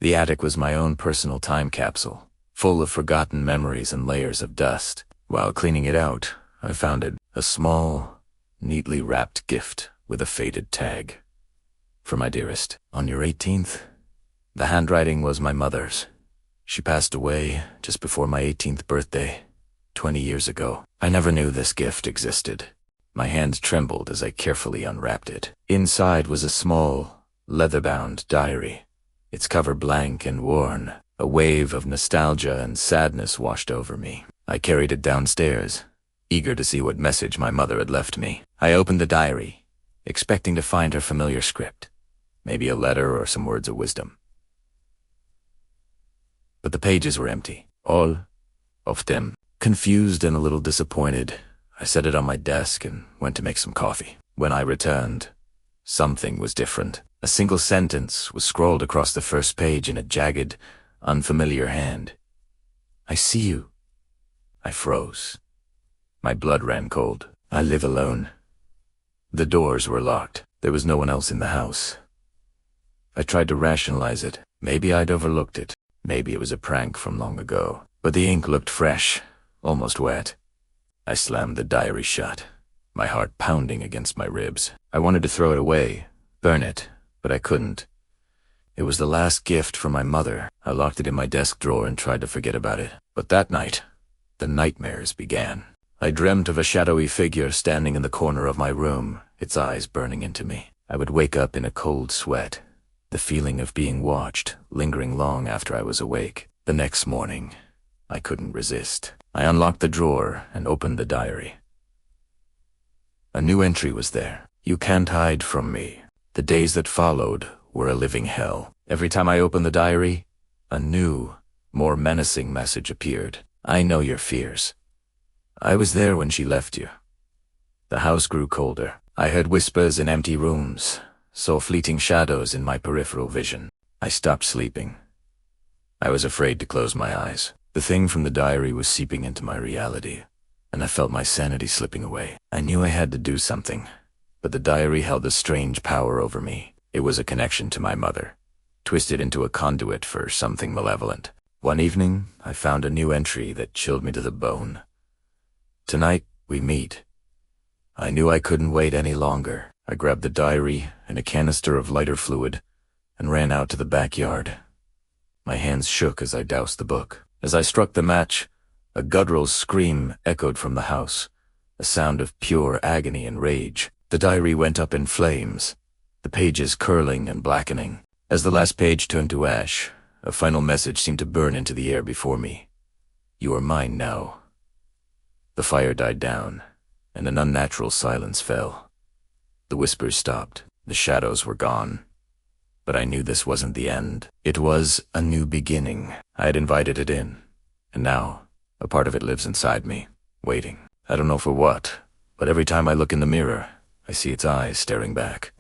The attic was my own personal time capsule, full of forgotten memories and layers of dust. While cleaning it out, I found it a small, neatly wrapped gift with a faded tag. For my dearest, on your 18th. The handwriting was my mother's. She passed away just before my 18th birthday, 20 years ago. I never knew this gift existed. My hands trembled as I carefully unwrapped it. Inside was a small, leather-bound diary, its cover blank and worn. A wave of nostalgia and sadness washed over me. I carried it downstairs, eager to see what message my mother had left me. I opened the diary, expecting to find her familiar script, maybe a letter or some words of wisdom. But the pages were empty, all of them. Confused and a little disappointed, I set it on my desk and went to make some coffee. When I returned, something was different. A single sentence was scrawled across the first page in a jagged, unfamiliar hand. I see you. I froze. My blood ran cold. I live alone. The doors were locked. There was no one else in the house. I tried to rationalize it. Maybe I'd overlooked it. Maybe it was a prank from long ago. But the ink looked fresh, almost wet. I slammed the diary shut, my heart pounding against my ribs. I wanted to throw it away, burn it, but I couldn't. It was the last gift from my mother. I locked it in my desk drawer and tried to forget about it. But that night, the nightmares began. I dreamt of a shadowy figure standing in the corner of my room, its eyes burning into me. I would wake up in a cold sweat, the feeling of being watched, lingering long after I was awake. The next morning, I couldn't resist. I unlocked the drawer and opened the diary. A new entry was there. You can't hide from me. The days that followed were a living hell. Every time I opened the diary, a new, more menacing message appeared. I know your fears. I was there when she left you. The house grew colder. I heard whispers in empty rooms, saw fleeting shadows in my peripheral vision. I stopped sleeping. I was afraid to close my eyes. The thing from the diary was seeping into my reality, and I felt my sanity slipping away. I knew I had to do something, but the diary held a strange power over me. It was a connection to my mother, twisted into a conduit for something malevolent. One evening, I found a new entry that chilled me to the bone. Tonight, we meet. I knew I couldn't wait any longer. I grabbed the diary and a canister of lighter fluid and ran out to the backyard. My hands shook as I doused the book. As I struck the match, a guttural scream echoed from the house, a sound of pure agony and rage. The diary went up in flames, the pages curling and blackening. As the last page turned to ash, a final message seemed to burn into the air before me. You are mine now. The fire died down, and an unnatural silence fell. The whispers stopped. The shadows were gone. But I knew this wasn't the end. It was a new beginning. I had invited it in, and now a part of it lives inside me, waiting. I don't know for what, but every time I look in the mirror, I see its eyes staring back.